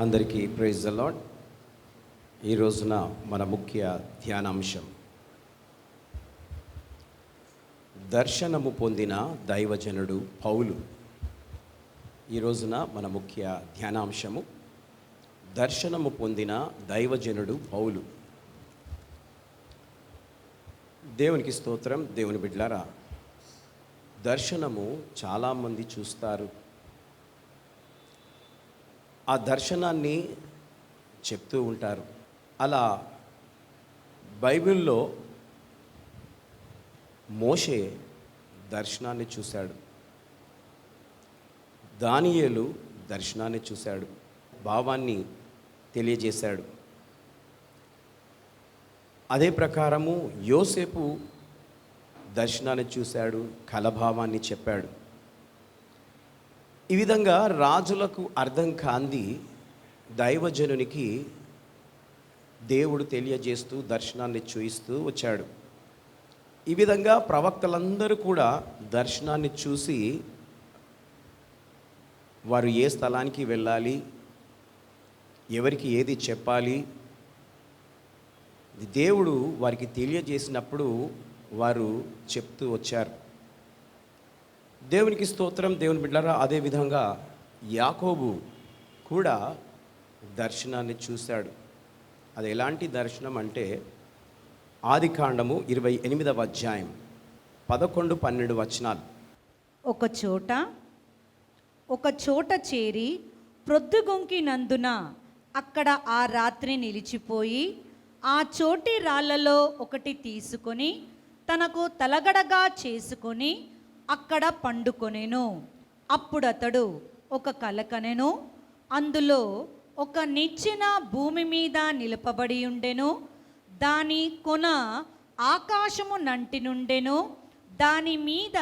అందరికీ praise the lord. ఈ రోజున మన ముఖ్య ధ్యానాంశం దర్శనము పొందిన దైవజనుడు పౌలు. ఈ రోజున మన ముఖ్య ధ్యానాంశము దర్శనము పొందిన దైవజనుడు పౌలు. దేవునికి స్తోత్రం. దేవుని బిడ్డలారా, దర్శనము చాలామంది చూస్తారు. ఆ దర్శనాన్ని చెప్తూ ఉంటారు. అలా బైబిల్లో మోషే దర్శనాన్ని చూశాడు, దానియేలు దర్శనాన్ని చూశాడు, భావాన్ని తెలియజేశాడు. అదే ప్రకారము యోసేపు దర్శనాన్ని చూశాడు, కలభావాన్ని చెప్పాడు. ఈ విధంగా రాజులకు అర్థం కాంది దైవజనునికి దేవుడు తెలియజేస్తూ దర్శనాన్ని చూయిస్తూ వచ్చాడు. ఈ విధంగా ప్రవక్తలందరూ కూడా దర్శనాన్ని చూసి వారు ఏ స్థలానికి వెళ్ళాలి, ఎవరికి ఏది చెప్పాలి, దేవుడు వారికి తెలియజేసినప్పుడు వారు చెప్తూ వచ్చారు. దేవునికి స్తోత్రం. దేవుని బిడ్డలారా, అదేవిధంగా యాకోబు కూడా దర్శనాన్ని చూశాడు. అది ఎలాంటి దర్శనం అంటే ఆదికాండము 28వ అధ్యాయం 11-12 వచనాలు. ఒక చోట చేరి ప్రొద్దుగొంకినందున అక్కడ ఆ రాత్రి నిలిచిపోయి ఆ చోటి రాళ్లలో ఒకటి తీసుకొని తనకు తలగడగా చేసుకొని అక్కడ పండుకొనెను. అప్పుడు అతడు ఒక కల కనెను. అందులో ఒక నిచ్చెన భూమి మీద నిలపబడి ఉండెను. దాని కొన ఆకాశము నంటి నుండెను. దాని మీద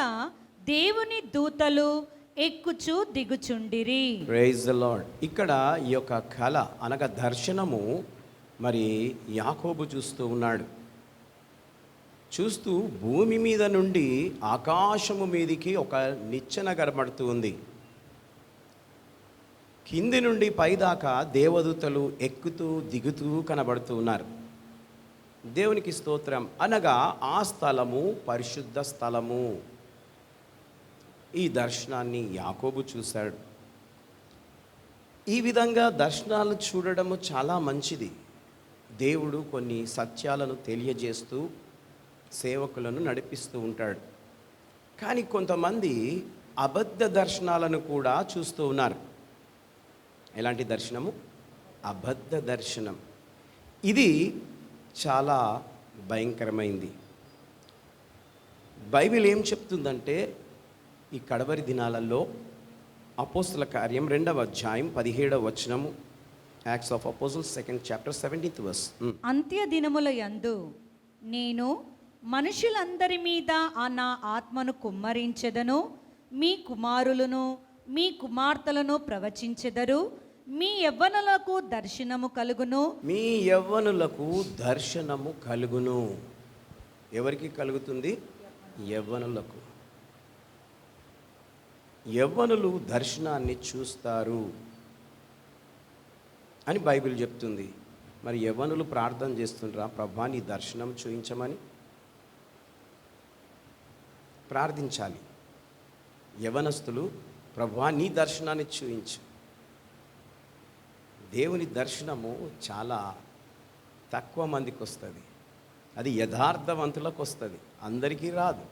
దేవుని దూతలు ఎక్కుచు దిగుచుండిరి. Praise the lord. ఇక్కడ ఈ యొక్క కళ అనగా దర్శనము మరి యాకోబు చూస్తూ ఉన్నాడు. చూస్తూ భూమి మీద నుండి ఆకాశము మీదికి ఒక నిచ్చెన కనబడుతూ ఉంది. కింది నుండి పైదాకా దేవదూతలు ఎక్కుతూ దిగుతూ కనబడుతూ ఉన్నారు. దేవునికి స్తోత్రం. అనగా ఆ స్థలము పరిశుద్ధ స్థలము. ఈ దర్శనాన్ని యాకోబు చూశాడు. ఈ విధంగా దర్శనాలు చూడడము చాలా మంచిది. దేవుడు కొన్ని సత్యాలను తెలియజేస్తూ సేవకులను నడిపిస్తూ ఉంటాడు. కానీ కొంతమంది అబద్ధ దర్శనాలను కూడా చూస్తూ ఉన్నారు. ఎలాంటి దర్శనము? అబద్ధ దర్శనం. ఇది చాలా భయంకరమైంది. బైబిల్ ఏం చెప్తుందంటే ఈ కడవరి దినాలలో అపోస్తల కార్యం 2వ అధ్యాయం 17వ వచనము, acts of apostles 2nd chapter 17th verse. అంత్య దినముల యందు నేను మనుషులందరి మీద నా ఆత్మను కుమ్మరించెదను. మీ కుమారులను మీ కుమార్తెలను ప్రవచించెదరు. మీ యవ్వనులకు దర్శనము కలుగును. మీ యవ్వనులకు దర్శనము కలుగును. ఎవరికి కలుగుతుంది? యవ్వనులకు. యవ్వనులు దర్శనాన్ని చూస్తారు అని బైబిల్ చెప్తుంది. మరి యవ్వనులు ప్రార్థన చేస్తుండ్రా, ప్రభువా నీ దర్శనం చూయించమని? ప్రార్థించాలి. యవ్వనస్తులు, ప్రభువా నీ దర్శనాన్ని చూయించు. దేవుని దర్శనము చాలా తక్కువ మందికి వస్తుంది. అది యథార్థవంతులకు వస్తుంది, అందరికీ రాదు.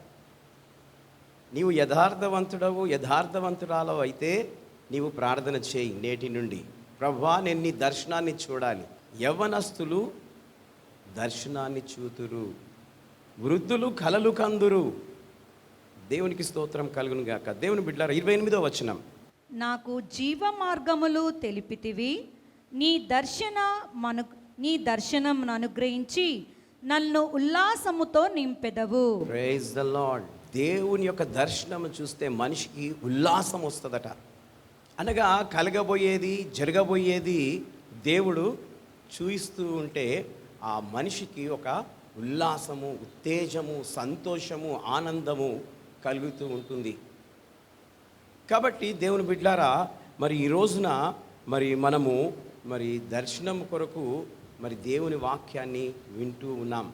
నీవు యథార్థవంతుడవు యథార్థవంతురాలవు అయితే నీవు ప్రార్థన చేయి నేటి నుండి, ప్రభువా నేను నీ దర్శనాన్ని చూడాలి. యవ్వనస్తులు దర్శనాన్ని చూతురు, వృద్ధులు కలలు కందురు. దేవునికి స్తోత్రం కలుగును గాక. దేవుని బిడ్డలారా, 28వ వచనం. నాకు జీవ మార్గములు తెలిపితివి. నీ దర్శనం అనుగ్రహించి నన్ను ఉల్లాసముతో నింపెదవు. Praise the lord. దేవుని యొక్క దర్శనం చూస్తే మనిషికి ఉల్లాసం వస్తుందట. అనగా కలగబోయేది జరగబోయేది దేవుడు చూయిస్తూ ఉంటే ఆ మనిషికి ఒక ఉల్లాసము, ఉత్తేజము, సంతోషము, ఆనందము కలుగుతూ ఉంటుంది. కాబట్టి దేవుని బిడ్డలారా, మరి ఈ రోజున మరి మనము మరి దర్శనం కొరకు మరి దేవుని వాక్యాన్ని వింటూ ఉన్నాం.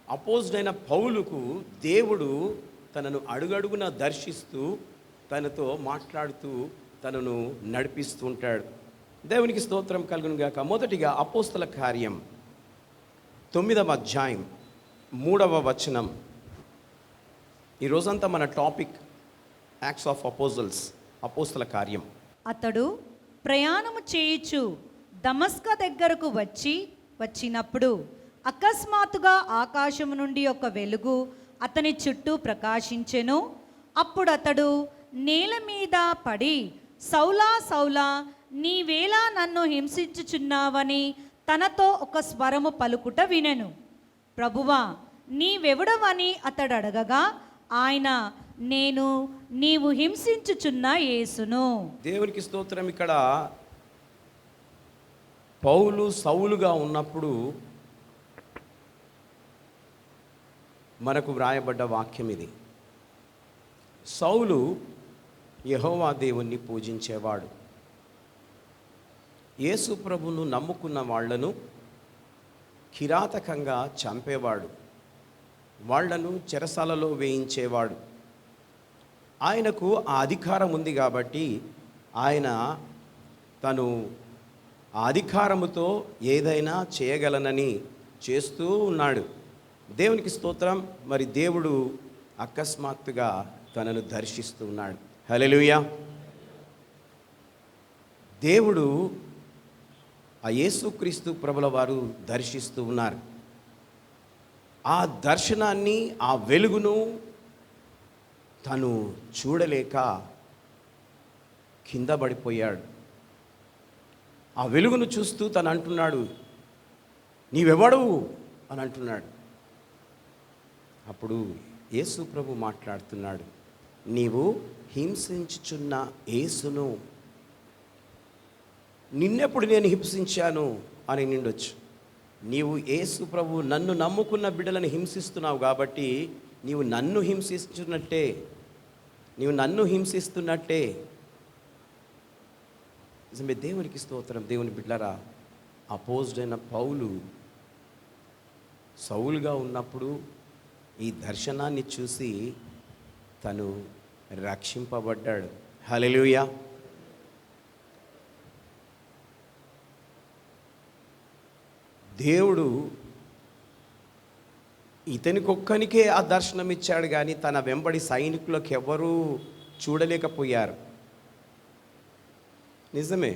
అపోజిట్ పౌలుకు దేవుడు తనను అడుగడుగున దర్శిస్తూ తనతో మాట్లాడుతూ తనను నడిపిస్తూ ఉంటాడు. దేవునికి స్తోత్రం కలుగును గాక. మొదటిగా అపోస్తల కార్యం 9వ అధ్యాయం 3వ వచనం. ఈ రోజంతా మన టాపిక్ యాక్ట్స్ ఆఫ్ అపోజల్స్, అపోస్తల కార్యం. అతడు ప్రయాణము చేయుచు దమస్క దగ్గరకు వచ్చినప్పుడు అకస్మాత్తుగా ఆకాశము నుండి ఒక వెలుగు అతని చుట్టూ ప్రకాశించెను. అప్పుడు అతడు నేల మీద పడి, సౌలా సౌలా, నీవేళ నన్ను హింసించుచున్నావని తనతో ఒక స్వరము పలుకుట వినెను. ప్రభువా, నీవెవడవని అతడు అడగగా ఆయన, నేను నీవు హింసించుచున్న యేసును. దేవునికి స్తోత్రం. ఇక్కడ పౌలు సౌలుగా ఉన్నప్పుడు మనకు వ్రాయబడ్డ వాక్యం ఇది. సౌలు యెహోవా దేవుణ్ణి పూజించేవాడు. యేసు ప్రభువును నమ్ముకున్న వాళ్లను కిరాతకంగా చంపేవాడు, వాళ్లను చెరసాలలో వేయించేవాడు. ఆయనకు ఆ అధికారం ఉంది కాబట్టి ఆయన తను ఆ అధికారముతో ఏదైనా చేయగలనని చేస్తూ ఉన్నాడు. దేవునికి స్తోత్రం. మరి దేవుడు అకస్మాత్తుగా తనను దర్శిస్తూ ఉన్నాడు. హల్లెలూయా. దేవుడు ఆ యేసుక్రీస్తు ప్రభుల వారు దర్శిస్తూ ఉన్నారు. ఆ దర్శనాన్ని, ఆ వెలుగును తను చూడలేక కింద పడిపోయాడు. ఆ వెలుగును చూస్తూ తను అంటున్నాడు, నీవెవడవు అని అంటున్నాడు. అప్పుడు యేసు ప్రభు మాట్లాడుతున్నాడు, నీవు హింసించుచున్న యేసును. నిన్నెప్పుడు నేను హింసించాను అని నిండొచ్చు. నీవు యేసు ప్రభు నన్ను నమ్ముకున్న బిడ్డలను హింసిస్తున్నావు కాబట్టి నీవు నన్ను హింసిస్తున్నట్టే. నిజమే. దేవునికి స్తోత్రం. దేవుని బిడ్డలారా, అపోజిట్ అయిన పౌలు సౌలుగా ఉన్నప్పుడు ఈ దర్శనాన్ని చూసి తను రక్షింపబడ్డాడు. హల్లెలూయా. దేవుడు ఇతనికొక్కనికే ఆ దర్శనం ఇచ్చాడు, కానీ తన వెంబడి సైనికులకు ఎవరూ చూడలేకపోయారు. నిజమే,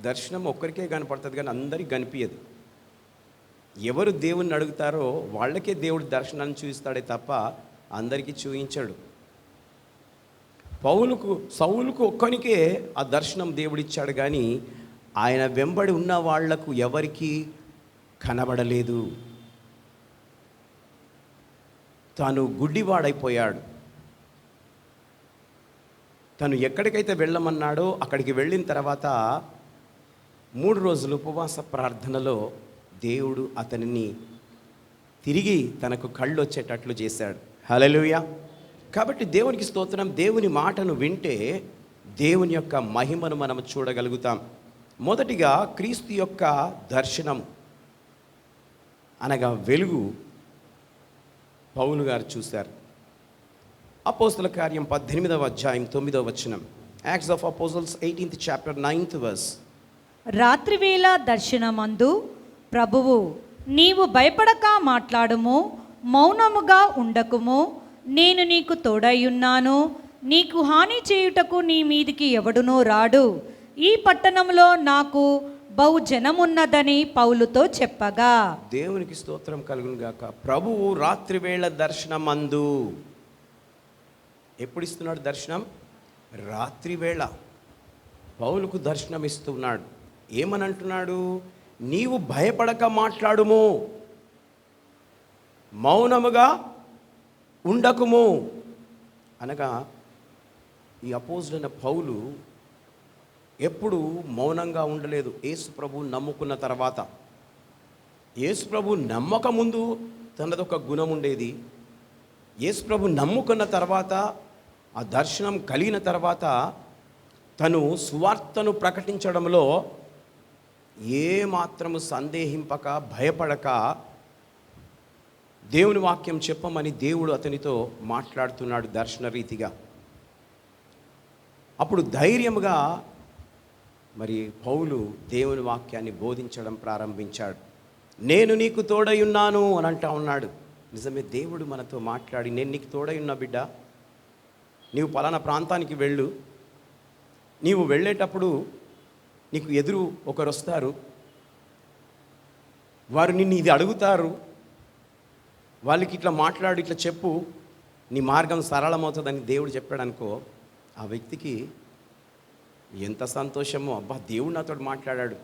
దర్శనం ఒక్కరికే కనపడుతుంది కానీ అందరికీ కనిపించదు. ఎవరు దేవుణ్ణి అడుగుతారో వాళ్ళకే దేవుడు దర్శనాన్ని చూపిస్తాడే తప్ప అందరికీ చూపించాడు. సౌలుకు ఒక్కనికే ఆ దర్శనం దేవుడిచ్చాడు, కానీ ఆయన వెంబడి ఉన్న వాళ్లకు ఎవరికీ కనబడలేదు. తాను గుడ్డివాడైపోయాడు. తను ఎక్కడికైతే వెళ్ళమన్నాడో అక్కడికి వెళ్ళిన తర్వాత 3 రోజులు ఉపవాస ప్రార్థనలో దేవుడు అతనిని తిరిగి తనకు కళ్ళు వచ్చేటట్లు చేశాడు. హల్లెలూయా. కాబట్టి దేవునికి స్తోత్రం. దేవుని మాటను వింటే దేవుని యొక్క మహిమను మనం చూడగలుగుతాం. మొదటిగా క్రీస్తు యొక్క దర్శనం అనగా వెలుగు పౌలు గారు చూశారు. అపోస్తల కార్యం 18వ అధ్యాయం 9వ వచనం. Acts of అపోజల్స్ 18th chapter 9th verse. రాత్రివేళ దర్శనమందు ప్రభువు, నీవు భయపడక మాట్లాడుము, మౌనముగా ఉండకుము, నేను నీకు తోడైయున్నాను, నీకు హాని చేయుటకు నీ మీదికి ఎవడునూ రాడు, ఈ పట్టణంలో నాకు బహు జనమున్నదని పౌలుతో చెప్పగా. దేవునికి స్తోత్రం కలుగును గాక. ప్రభువు రాత్రివేళ దర్శనమందు, ఎప్పుడు ఇస్తున్నాడు దర్శనం? రాత్రివేళ పౌలుకు దర్శనం ఇస్తున్నాడు. ఏమని అంటున్నాడు? నీవు భయపడక మాట్లాడుము, మౌనముగా ఉండకుము అనగా ఈ అపోజిట్ అయిన పౌలు ఎప్పుడు మౌనంగా ఉండలేదు. యేసు ప్రభు నమ్ముకున్న తర్వాత, యేసు ప్రభు నమ్మక ముందు తనదొక గుణం ఉండేది. యేసు ప్రభు నమ్ముకున్న తర్వాత, ఆ దర్శనం కలిగిన తర్వాత తను సువార్తను ప్రకటించడంలో ఏ మాత్రము సందేహింపక భయపడక దేవుని వాక్యం చెప్పమని దేవుడు అతనితో మాట్లాడుతున్నాడు దర్శన రీతిగా. అప్పుడు ధైర్యముగా మరి పౌలు దేవుని వాక్యాన్ని బోధించడం ప్రారంభించాడు. నేను నీకు తోడై ఉన్నాను అని అంటా ఉన్నాడు. నిజమే, దేవుడు మనతో మాట్లాడి, నేను నీకు తోడై ఉన్నా బిడ్డ, నీవు పలానా ప్రాంతానికి వెళ్ళు, నీవు వెళ్ళేటప్పుడు నీకు ఎదురు ఒకరు వస్తారు, వారు నిన్ను ఇది అడుగుతారు, వాళ్ళకి ఇట్లా మాట్లాడు, ఇట్లా చెప్పు, నీ మార్గం సరళమవుతుందని దేవుడు చెప్పాడు అనుకో, ఆ వ్యక్తికి ఎంత సంతోషమో, అబ్బా దేవుడు నాతో మాట్లాడాడు,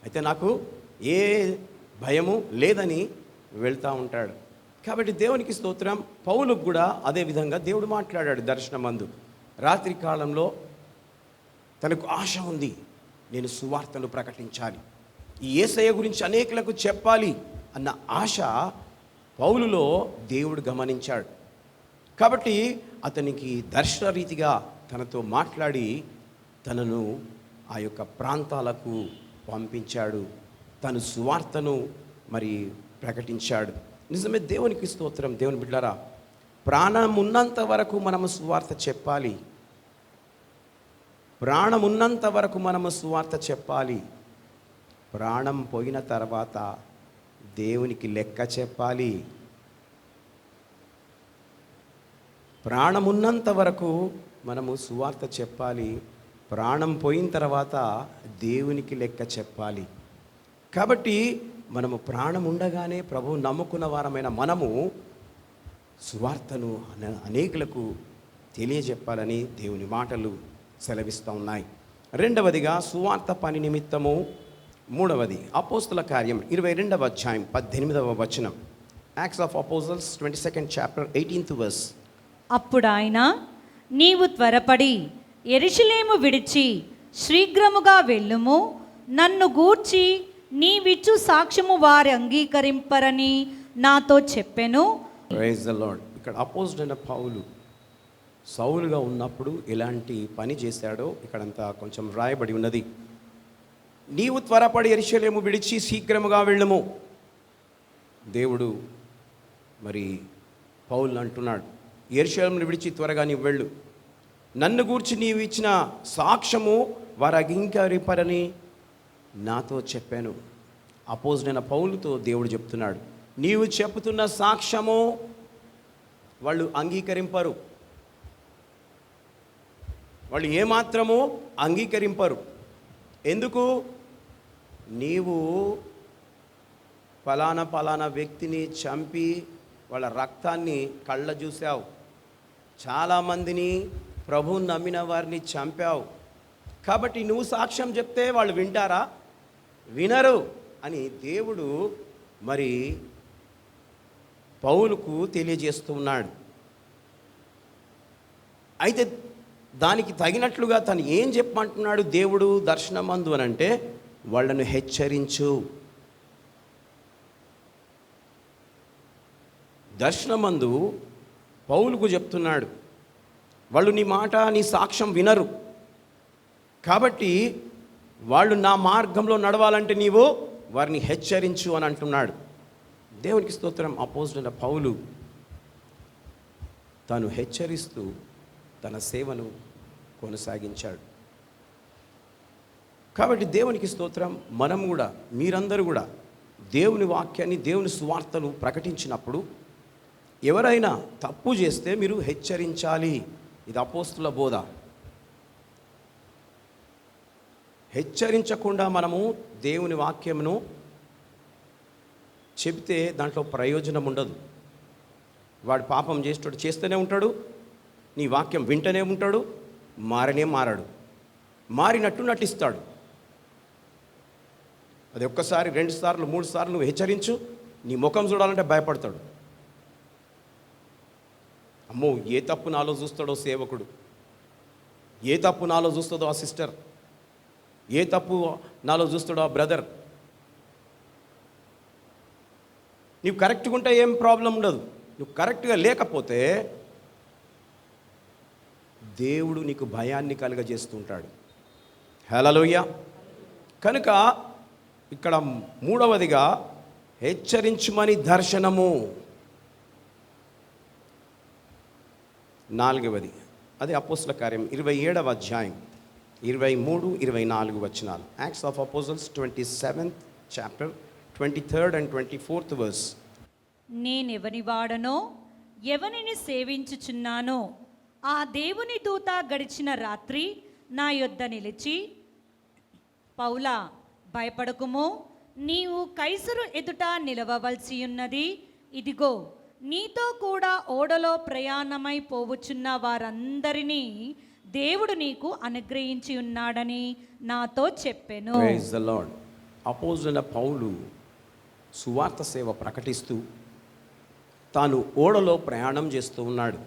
అయితే నాకు ఏ భయము లేదని వెళ్తూ ఉంటాడు. కాబట్టి దేవునికి స్తోత్రం. పౌలుకు కూడా అదే విధంగా దేవుడు మాట్లాడాడు దర్శనమందు. రాత్రి కాలంలో తనకు ఆశ ఉంది, నేను సువార్తను ప్రకటించాలి, ఈ యేసయ్య గురించి అనేకులకు చెప్పాలి అన్న ఆశ పౌలులో దేవుడు గమనించాడు. కాబట్టి అతనికి దర్శన రీతిగా తనతో మాట్లాడి తనను ఆ యొక్క ప్రాంతాలకు పంపించాడు. తను సువార్తను మరి ప్రకటించాడు. నిజమే, దేవునికి స్తోత్రం. దేవుని బిడ్డలారా, ప్రాణం ఉన్నంత వరకు మనము సువార్త చెప్పాలి. ప్రాణం ఉన్నంత వరకు మనము సువార్త చెప్పాలి. ప్రాణం పోయిన తర్వాత దేవునికి లెక్క చెప్పాలి. ప్రాణం ఉన్నంత వరకు మనము సువార్త చెప్పాలి. ప్రాణం పోయిన తర్వాత దేవునికి లెక్క చెప్పాలి. కాబట్టి మనము ప్రాణం ఉండగానే ప్రభువు నమ్ముకున్న వారమైన మనము సువార్తను అనేకులకు తెలియజెప్పాలని దేవుని మాటలు సెలవిస్తూ ఉన్నాయి. రెండవదిగా సువార్త పని నిమిత్తము. మూడవది అపోస్తుల కార్యం 22వ అధ్యాయం 18వ వచనం. Acts of అపోజల్స్ 22nd chapter 18th verse. అప్పుడు ఆయన, నీవు త్వరపడి యెరూషలేము విడిచి శీఘ్రముగా వెళ్ళుము, నన్ను గూర్చి నీవిచ్చు సాక్ష్యము వారు అంగీకరింపరని నాతో చెప్పెను. Praise the Lord. ఇక్కడ అపోజిట్ పౌలు సౌలుగా ఉన్నప్పుడు ఎలాంటి పని చేశాడో ఇక్కడంతా కొంచెం రాయబడి ఉన్నది. నీవు త్వరపడి యెరూషలేము విడిచి శీఘ్రముగా వెళ్ళుము. దేవుడు మరి పౌలు అంటున్నాడు, యెరూషలేమును విడిచి త్వరగా నీవు వెళ్ళు, నన్ను గూర్చి నీవు ఇచ్చిన సాక్ష్యము వారు అంగీకరింపరని నాతో చెప్పాను. అపోజిట్ పౌలుతో దేవుడు చెప్తున్నాడు, నీవు చెప్తున్న సాక్ష్యము వాళ్ళు అంగీకరింపరు, వాళ్ళు ఏమాత్రము అంగీకరింపరు. ఎందుకు? నీవు ఫలానా వ్యక్తిని చంపి వాళ్ళ రక్తాన్ని కళ్ళ చూసావు, చాలామందిని ప్రభువుని నమ్మిన వారిని చంపావు, కాబట్టి నువ్వు సాక్ష్యం చెప్తే వాళ్ళు వింటారా? వినరు అని దేవుడు మరి పౌలుకు తెలియజేస్తూ ఉన్నాడు. అయితే దానికి తగినట్లుగా తను ఏం చెప్పమంటున్నాడు దేవుడు దర్శనమందు అని అంటే, వాళ్ళను హెచ్చరించు. దర్శనమందు పౌలుకు చెప్తున్నాడు, వాళ్ళు నీ మాట నీ సాక్ష్యం వినరు, కాబట్టి వాళ్ళు నా మార్గంలో నడవాలంటే నీవు వారిని హెచ్చరించు అని అంటున్నాడు. దేవునికి స్తోత్రం. అపోజిట్ పౌలు తాను హెచ్చరిస్తూ తన సేవను కొనసాగించాడు. కాబట్టి దేవునికి స్తోత్రం. మనం కూడా, మీరందరూ కూడా దేవుని వాక్యాన్ని, దేవుని సువార్తను ప్రకటించినప్పుడు ఎవరైనా తప్పు చేస్తే మీరు హెచ్చరించాలి. ఇది అపోస్తుల బోధ. హెచ్చరించకుండా మనము దేవుని వాక్యమును చెబితే దాంట్లో ప్రయోజనం ఉండదు. వాడు పాపం చేస్తూనే ఉంటాడు, నీ వాక్యం వింటనే ఉంటాడు, మారడు, మారినట్టు నటిస్తాడు. అది ఒక్కసారి, 2 సార్లు, 3 సార్లు నువ్వు హెచ్చరించు, నీ ముఖం చూడాలంటే భయపడతాడు. అమ్మో, ఏ తప్పు నాలో చూస్తాడో సేవకుడు, ఏ తప్పు నాలో చూస్తుందో ఆ సిస్టర్, ఏ తప్పు నాలో చూస్తాడో ఆ బ్రదర్. నీవు కరెక్ట్గా ఉంటే ఏం ప్రాబ్లం ఉండదు. నువ్వు కరెక్ట్గా లేకపోతే దేవుడు నీకు భయాన్ని కలుగజేస్తుంటాడు. హల్లెలూయా. కనుక ఇక్కడ మూడవదిగా హెచ్చరించుమని దర్శనము. నాలుగవది అది అపోస్తల కార్యం 27వ అధ్యాయం 23-24 వచనాలు. Acts of అపోజల్స్ 27th chapter 23rd and 24th verse. నేనెవని వాడనో ఎవనిని సేవించుచున్నానో ఆ దేవుని దూత గడిచిన రాత్రి నా యొద్ద నిలిచి, పౌలా భయపడకుము, నీవు కైసరు ఎదుట నిలవవలసి ఉన్నది. ఇదిగో నీతో కూడా ఓడలో ప్రయాణమై పోవుచున్న వారందరినీ దేవుడు నీకు అనుగ్రహించి ఉన్నాడని నాతో చెప్పెను. Praise the lord. అపోస్తలుడైన పౌలు సువార్త సేవ ప్రకటిస్తూ తాను ఓడలో ప్రయాణం చేస్తూ ఉన్నాడు.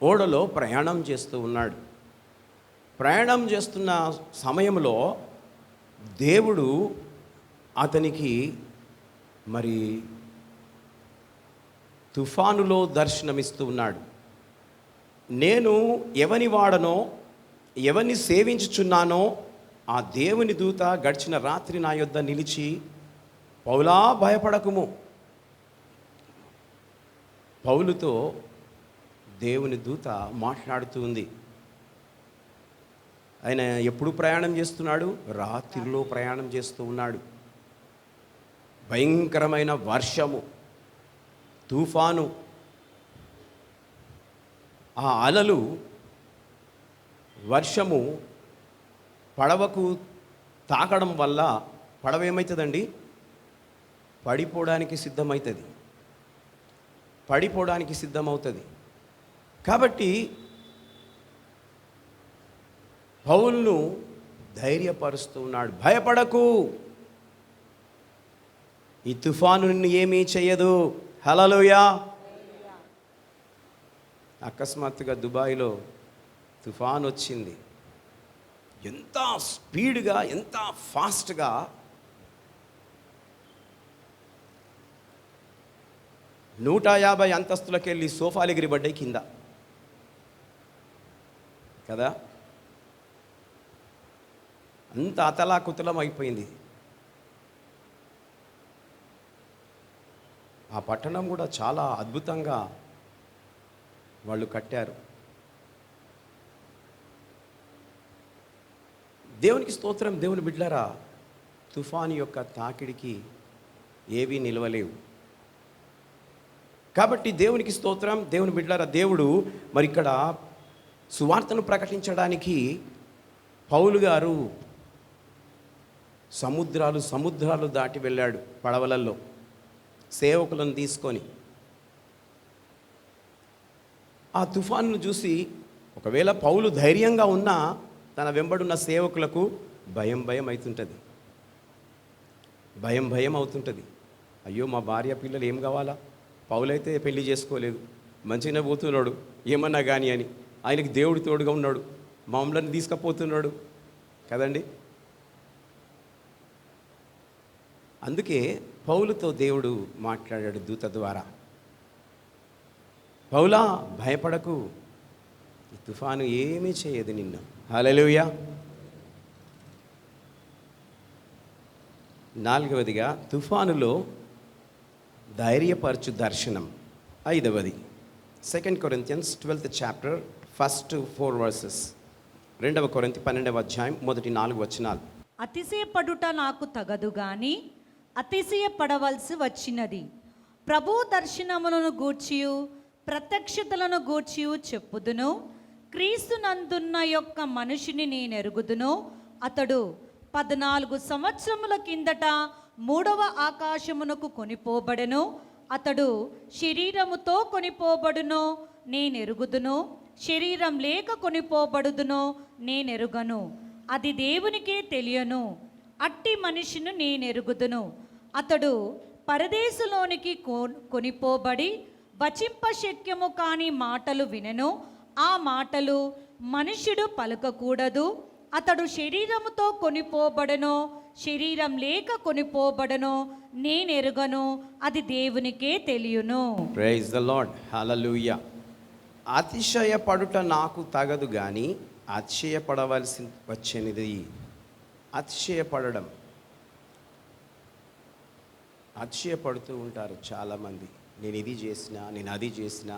ఓడలో ప్రయాణం చేస్తూ ఉన్నాడు. ప్రయాణం చేస్తున్న సమయంలో దేవుడు అతనికి మరి తుఫానులో దర్శనమిస్తూ ఉన్నాడు. నేను ఎవని వాడనో ఎవరిని సేవించుచున్నానో ఆ దేవుని దూత గడిచిన రాత్రి నా యొద్ద నిలిచి, పౌలా భయపడకుము. పౌలుతో దేవుని దూత మాట్లాడుతూ ఉంది. ఆయన ఎప్పుడు ప్రయాణం చేస్తున్నాడు? రాత్రిలో ప్రయాణం చేస్తూ ఉన్నాడు. భయంకరమైన వర్షము, తుఫాను, ఆ అలలు, వర్షము పడవకు తాకడం వల్ల పడవ ఏమవుతుందండి? పడిపోవడానికి సిద్ధమవుతుంది. పడిపోవడానికి సిద్ధమవుతుంది. కాబట్టి పౌలును ధైర్యపరుస్తూ ఉన్నాడు. భయపడకు, ఈ తుఫాను నిన్ను ఏమీ చేయదు. హల్లెలూయా. అకస్మాత్తుగా దుబాయ్లో తుఫాన్ వచ్చింది. ఎంత స్పీడ్గా, ఎంత ఫాస్ట్గా 150 అంతస్తులకు వెళ్ళి సోఫాలు ఎగిరిపడ్డాయి కింద కదా. అంత అతలాకుతలం అయిపోయింది. ఆ పట్టణం కూడా చాలా అద్భుతంగా వాళ్ళు కట్టారు. దేవునికి స్తోత్రం. దేవుని బిడ్డలారా, తుఫాను యొక్క తాకిడికి ఏవీ నిలవలేవు. కాబట్టి దేవునికి స్తోత్రం. దేవుని బిడ్డలారా, దేవుడు మరి ఇక్కడ సువార్తను ప్రకటించడానికి పౌలు గారు సముద్రాలు దాటి వెళ్ళాడు పడవలలో సేవకులను తీసుకొని. ఆ తుఫానును చూసి ఒకవేళ పౌలు ధైర్యంగా ఉన్నా తన వెంబడున్న సేవకులకు భయం అవుతుంటుంది. భయం అవుతుంటుంది. అయ్యో, మా భార్య పిల్లలు ఏం కావాలా? పౌలైతే పెళ్లి చేసుకోలేదు, మంచిగానే పోతున్నాడు, ఏమన్నా కానీ అని. ఆయనకి దేవుడు తోడుగా ఉన్నాడు, మమ్మల్ని తీసుకుపోతున్నాడు కదండి. అందుకే పౌలుతో దేవుడు మాట్లాడాడు దూత ద్వారా. పౌలా భయపడకు, ఈ తుఫాను ఏమీ చేయదు నిన్ను. హల్లెలూయా. నాలుగవదిగా తుఫానులో ధైర్యపరచు దర్శనం. ఐదవది 2 Corinthians 12th chapter 1st 4 verses. 2 కొరింథీ 12వ అధ్యాయం మొదటి 4 వచనాలు. అతిశయపడుట నాకు తగదు గాని అతిశయపడవలసి వచ్చినది. ప్రభు దర్శనములను గూర్చియు ప్రత్యక్షతలను గూర్చియు చెప్పుదును. క్రీస్తునందున్న యొక్క మనుషుని నేనెరుగుదును. అతడు 14 సంవత్సరముల కిందట 3వ ఆకాశమునకు కొనిపోబడెను. అతడు శరీరముతో కొనిపోబడును, నేనెరుగుదును. శరీరం లేక కొనిపోబడుదునో నేనెరుగను. అది దేవునికే తెలియను. అట్టి మనిషిని నేనెరుగుదును. అతడు పరదేశంలోనికి కొనిపోబడి వచింపశక్యము కాని మాటలు వినెను. ఆ మాటలు మనుష్యుడు పలకకూడదు. అతడు శరీరముతో కొనిపోబడనో శరీరం లేక కొనిపోబడనో నేనెరుగను. అది దేవునికే తెలియను. Praise the lord. హల్లెలూయా. అతిశయపడుట నాకు తగదు కానీ అతిశయపడవలసి వచ్చినది. అతిశయపడడం అతిశయపడుతూ ఉంటారు చాలామంది. నేను ఇది చేసిన, నేను అది చేసిన,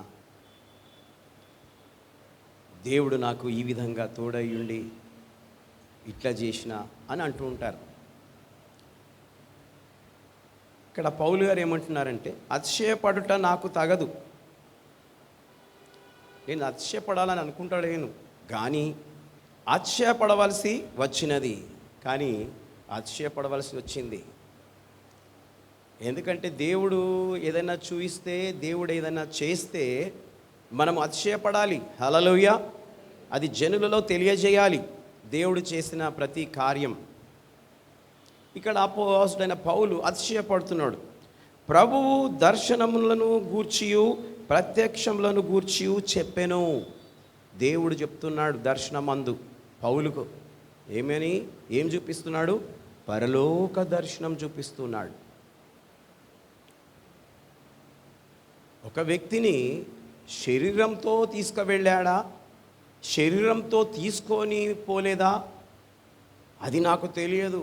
దేవుడు నాకు ఈ విధంగా తోడయ్యుండి ఇట్లా చేసిన అని అంటూ ఉంటారు. ఇక్కడ పౌలు గారు ఏమంటున్నారంటే, అతిశయపడుట నాకు తగదు. నేను అతిశయపడాలని అనుకుంటాడేను, కానీ అతిశయపడవలసి వచ్చినది. కానీ అతిశయపడవలసి వచ్చింది. ఎందుకంటే దేవుడు ఏదైనా చూయిస్తే, దేవుడు ఏదైనా చేస్తే మనం అతిశయపడాలి. హల్లెలూయా. అది జనులలో తెలియజేయాలి దేవుడు చేసిన ప్రతి కార్యం. ఇక్కడ అపోస్తలుడైన పౌలు అతిశయపడుతున్నాడు. ప్రభువు దర్శనములను గూర్చియు ప్రత్యక్షములను గూర్చియు చెప్పెను. దేవుడు చెప్తున్నాడు దర్శనమందు పౌలుకు. ఏం చూపిస్తున్నాడు? పరలోక దర్శనం చూపిస్తున్నాడు. ఒక వ్యక్తిని శరీరంతో తీసుకువెళ్ళాడా, శరీరంతో తీసుకొని పోలేదా, అది నాకు తెలియదు.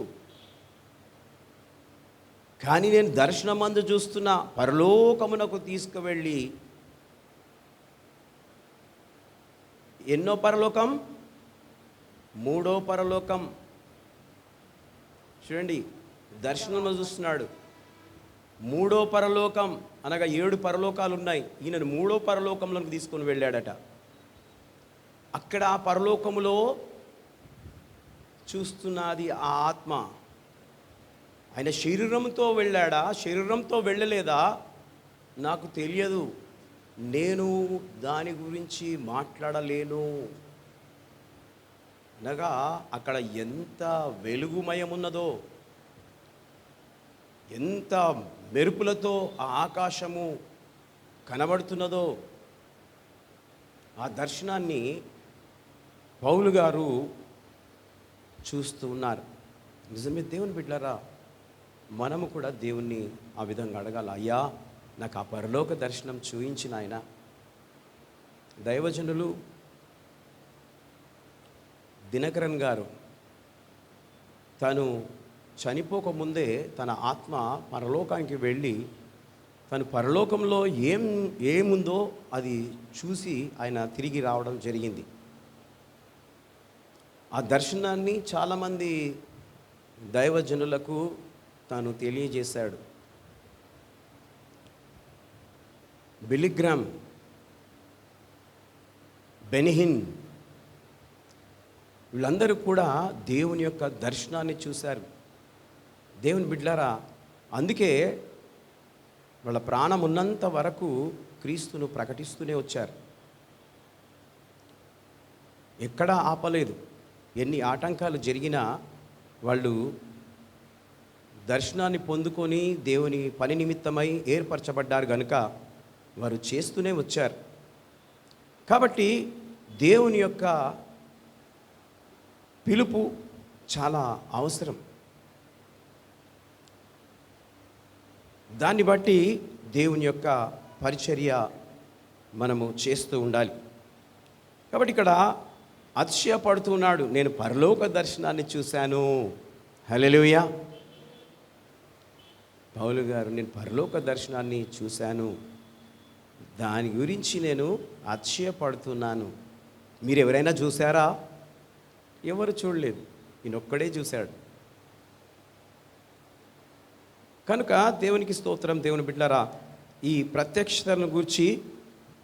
కానీ నేను దర్శనమందు చూస్తున్నా, పరలోకమునకు తీసుకువెళ్ళి, ఎన్నో పరలోకం? మూడో పరలోకం. చూడండి, దర్శనంలో చూస్తున్నాడు. మూడో పరలోకం అనగా 7 పరలోకాలు ఉన్నాయి. ఈయనను మూడో పరలోకంలోకి తీసుకొని వెళ్ళాడట. అక్కడ ఆ పరలోకములో చూస్తున్నది ఆ ఆత్మ. ఆయన శరీరంతో వెళ్ళాడా, శరీరంతో వెళ్ళలేదా నాకు తెలియదు. నేను దాని గురించి మాట్లాడలేను. అనగా అక్కడ ఎంత వెలుగుమయమున్నదో, ఎంత మెరుపులతో ఆ ఆకాశము కనబడుతున్నదో, ఆ దర్శనాన్ని పౌలు గారు చూస్తూ ఉన్నారు. నిజమే దేవుని బిడ్డలారా, మనము కూడా దేవుణ్ణి ఆ విధంగా అడగాలి. అయ్యా, నాకు ఆ పరలోక దర్శనం చూయించిన ఆయన. దైవజనులు దినకరన్ గారు తను చనిపోకముందే తన ఆత్మ పరలోకానికి వెళ్ళి తను పరలోకంలో ఏముందో అది చూసి ఆయన తిరిగి రావడం జరిగింది. ఆ దర్శనాన్ని చాలామంది దైవజనులకు తాను తెలియజేశాడు. బిల్లీ గ్రామ్, బెనిహిన్, వీళ్ళందరూ కూడా దేవుని యొక్క దర్శనాన్ని చూశారు. దేవుని బిడ్డలారా, అందుకే వాళ్ళ ప్రాణం ఉన్నంత వరకు క్రీస్తును ప్రకటిస్తూనే వచ్చారు. ఎక్కడా ఆపలేదు. ఎన్ని ఆటంకాలు జరిగినా వాళ్ళు దర్శనాన్ని పొందుకొని దేవుని పని నిమిత్తమై ఏర్పరచబడ్డారు కనుక వారు చేస్తూనే వచ్చారు. కాబట్టి దేవుని యొక్క పిలుపు చాలా అవసరం. దాన్ని బట్టి దేవుని యొక్క పరిచర్య మనము చేస్తూ ఉండాలి. కాబట్టి ఇక్కడ అతిశయపడుతున్నాడు, నేను పరలోక దర్శనాన్ని చూశాను. హల్లెలూయా. పౌలు గారు, నేను పరలోక దర్శనాన్ని చూశాను, దాని గురించి నేను అతిశయపడుతున్నాను. మీరు ఎవరైనా చూసారా? ఎవరు చూడలేదు, ఈయనొక్కడే చూశాడు. కనుక దేవునికి స్తోత్రం. దేవుని బిడ్డలారా, ఈ ప్రత్యక్షతను గూర్చి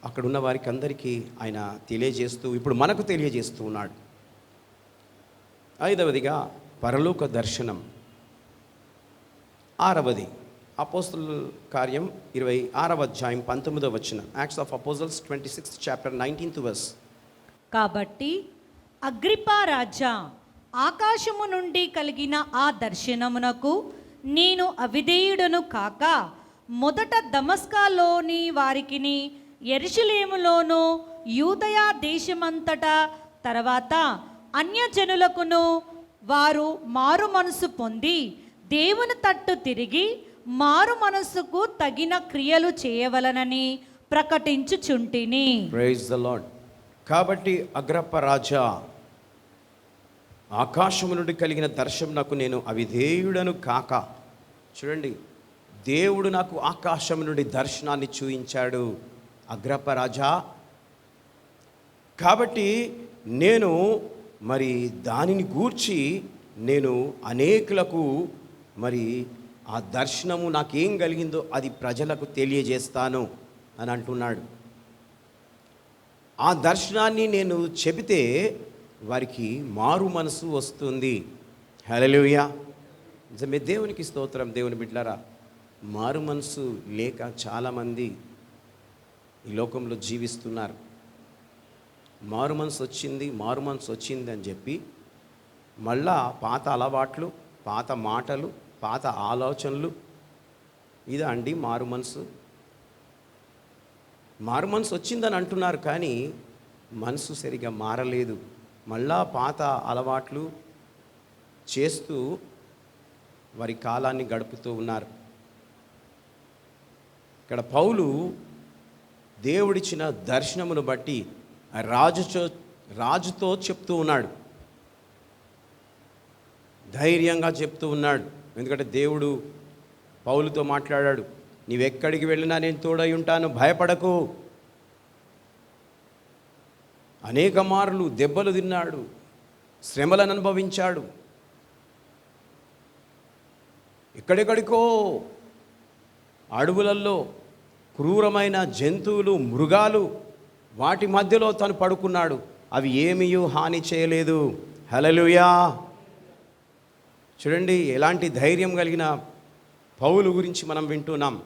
అక్కడ ఉన్న వారికి అందరికీ ఆయన తెలియజేస్తూ ఇప్పుడు మనకు తెలియజేస్తూ ఉన్నాడు. 5వదిగా పరలోక దర్శనం. 6వది అపోస్తలుల కార్యం 26వ అధ్యాయం 19వ వచనం. Acts of అపోజల్స్ 26th chapter 19th verse. కాబట్టి అగ్రిప్పా రాజా, ఆకాశము నుండి కలిగిన ఆ దర్శనమునకు నేను అవిధేయుడను కాక, మొదట దమస్కాలోని వారికిని, యెరూషలేములోను, యూదయా దేశమంతటా, తర్వాత అన్యజనులకును వారు మారు మనసు పొంది దేవుని తట్టు తిరిగి మారు మనసుకు తగిన క్రియలు చేయవలనని ప్రకటించుచుంటిని. Praise the lord. కాబట్టి అగ్రప్ప రాజా, ఆకాశము నుండి కలిగిన దర్శనమునకు నేను అవిధేయుడను కాక. చూడండి, దేవుడు నాకు ఆకాశం నుండి దర్శనాన్ని చూయించాడు అగ్రప్ప రాజా. కాబట్టి నేను మరి దానిని గూర్చి నేను అనేకులకు మరి ఆ దర్శనము నాకేం కలిగిందో అది ప్రజలకు తెలియజేస్తాను అని అంటున్నాడు. ఆ దర్శనాన్ని నేను చెబితే వారికి మారు మనసు వస్తుంది. హల్లెలూయా. నిజమే, దేవునికి స్తోత్రం. దేవుని బిడ్డలారా, మారు మనసు లేక చాలామంది ఈ లోకంలో జీవిస్తున్నారు. మారు మనసు వచ్చింది అని చెప్పి మళ్ళా పాత అలవాట్లు, పాత మాటలు, పాత ఆలోచనలు, ఇదా అండి మారు మనసు? మారు మనసు వచ్చిందని అంటున్నారు కానీ మనసు సరిగా మారలేదు. మళ్ళా పాత అలవాట్లు చేస్తూ వారి కాలాన్ని గడుపుతూ ఉన్నారు. ఇక్కడ పౌలు దేవుడిచ్చిన దర్శనమును బట్టి రాజుతో చెప్తూ ఉన్నాడు, ధైర్యంగా చెప్తూ ఉన్నాడు. ఎందుకంటే దేవుడు పౌలుతో మాట్లాడాడు, నీవెక్కడికి వెళ్ళినా నేను తోడై ఉంటాను, భయపడకు. అనేక మార్లు దెబ్బలు తిన్నాడు, శ్రమలను అనుభవించాడు, ఎక్కడెక్కడికో అడవులలో క్రూరమైన జంతువులు, మృగాలు, వాటి మధ్యలో తను పడుకున్నాడు. అవి ఏమీ హాని చేయలేదు. హల్లెలూయా. చూడండి ఎలాంటి ధైర్యం కలిగిన పౌలు గురించి మనం వింటున్నాం.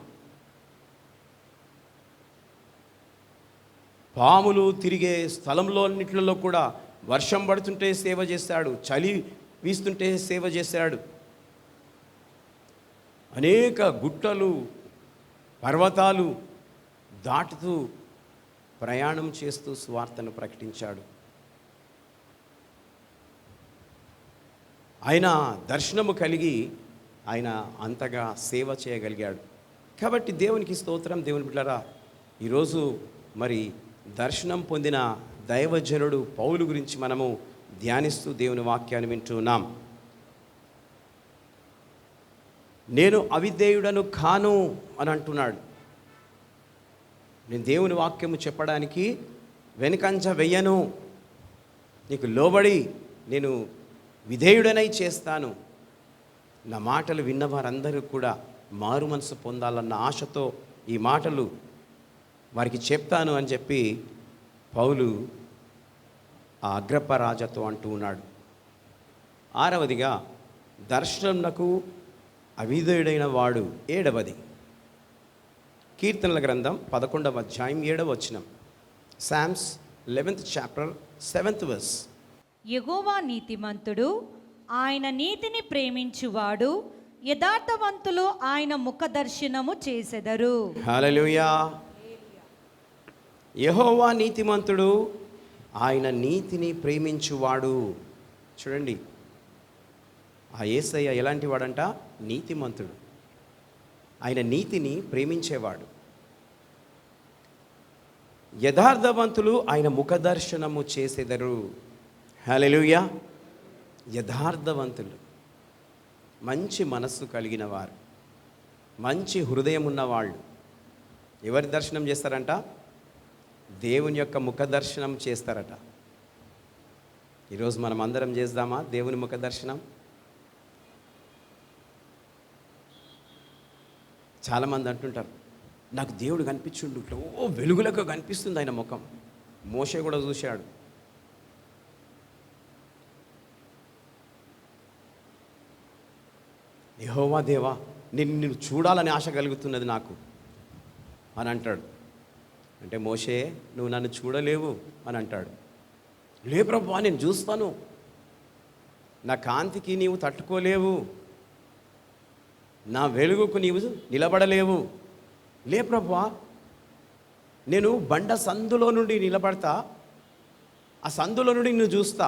పాములు తిరిగే స్థలంలోన్నిట్లలో కూడా వర్షం పడుతుంటే సేవ చేశాడు, చలి వీస్తుంటే సేవ చేశాడు. అనేక గుట్టలు, పర్వతాలు దాటుతూ ప్రయాణం చేస్తూ సువార్తను ప్రకటించాడు. ఆయన దర్శనము కలిగి ఆయన అంతగా సేవ చేయగలిగాడు. కాబట్టి దేవునికి స్తోత్రం. దేవుని బిడ్డలారా, ఈరోజు మరి దర్శనం పొందిన దైవజనుడు పౌలు గురించి మనము ధ్యానిస్తూ దేవుని వాక్యాన్ని వింటున్నాం. నేను అవిధేయుడను కాను అని అంటున్నాడు. నేను దేవుని వాక్యము చెప్పడానికి వెనుకంజ వెయ్యను, నీకు లోబడి నేను విధేయుడనై చేస్తాను. నా మాటలు విన్న వారందరూ కూడా మారు మనసు పొందాలన్న ఆశతో ఈ మాటలు వారికి చెప్తాను అని చెప్పి పౌలు ఆ అగ్రప్ప రాజాతో అంటూ ఉన్నాడు. ఆరవదిగా దర్శనమునకు అవిధేయుడైన వాడు. 7వది కీర్తనల గ్రంథం 11వ అధ్యాయం 7వ వచనం. Psalms 11th chapter 7th verse. యెహోవా నీతిమంతుడు, ఆయన నీతిని ప్రేమించువాడు, యథార్థవంతులు ఆయన ముఖ దర్శనము చేసెదరు. హల్లెలూయా. యెహోవా నీతిమంతుడు, ఆయన నీతిని ప్రేమించువాడు. చూడండి, ఆ యేసయ్య ఎలాంటి వాడంట? నీతిమంతుడు. ఆయన నీతిని ప్రేమించేవాడు. యథార్థవంతులు ఆయన ముఖదర్శనము చేసెదరు. హల్లెలూయా. యథార్థవంతులు, మంచి మనస్సు కలిగిన వారు, మంచి హృదయం ఉన్నవాళ్ళు ఎవరి దర్శనం చేస్తారంట? దేవుని యొక్క ముఖ దర్శనం చేస్తారట. ఈరోజు మనం అందరం చేద్దామా దేవుని ముఖ దర్శనం? చాలామంది అంటుంటారు, నాకు దేవుడు కనిపించుండు, ఓ వెలుగులకు కనిపిస్తుంది ఆయన ముఖం. మోషే కూడా చూశాడు. యెహోవా దేవా, నిన్ను చూడాలని ఆశ కలుగుతున్నది నాకు అని అంటాడు. అంటే మోషే, నువ్వు నన్ను చూడలేవు అని అంటాడు. లే ప్రభువా, నేను చూస్తాను, నా కాంతికి నీవు తట్టుకోలేవు, నా వెలుగుకు నీవు నిలబడలేవు. లే ప్రభువా, నేను బండ సందులో నుండి నిలబడతా, ఆ సందులో నుండి నిన్ను చూస్తా,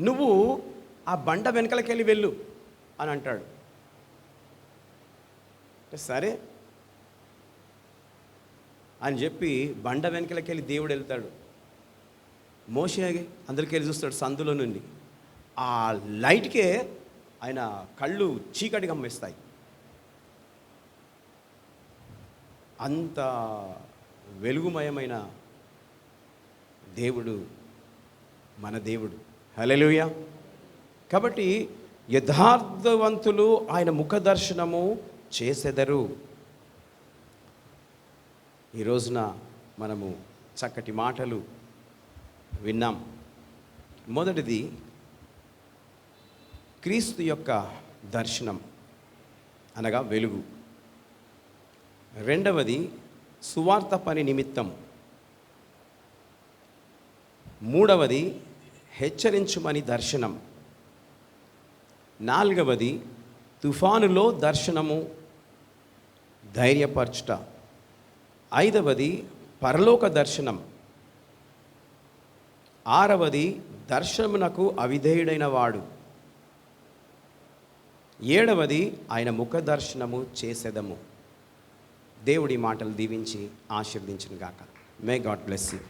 నువ్వు ఆ బండ వెనకలకెళ్ళి వెళ్ళు అని అంటాడు. సరే అని చెప్పి బండ వెనకలకెళ్ళి దేవుడు వెళ్తాడు. మోషే అందరికి వెళ్ళి చూస్తాడు సందులో నుండి. ఆ లైట్కే ఆయన కళ్ళు చీకటి గమ్మేస్తాయి. అంత వెలుగుమయమైన దేవుడు మన దేవుడు. హల్లెలూయా. కాబట్టి యథార్థవంతులు ఆయన ముఖ దర్శనము చేసెదరు. ఈ రోజున మనము చక్కటి మాటలు విన్నాం. మొదటిది క్రీస్తు యొక్క దర్శనం అనగా వెలుగు. రెండవది సువార్త పని నిమిత్తం. మూడవది హెచ్చరించుమని దర్శనం. నాలుగవది తుఫానులో దర్శనము, ధైర్యపరచుట. ఐదవది పరలోక దర్శనం. ఆరవది దర్శనమునకు అవిధేయుడైన వాడు. ఏడవది ఆయన ముఖ దర్శనము చేసేదము. దేవుడి మాటలు దీవించి ఆశీర్వదించును గాక. May God bless you.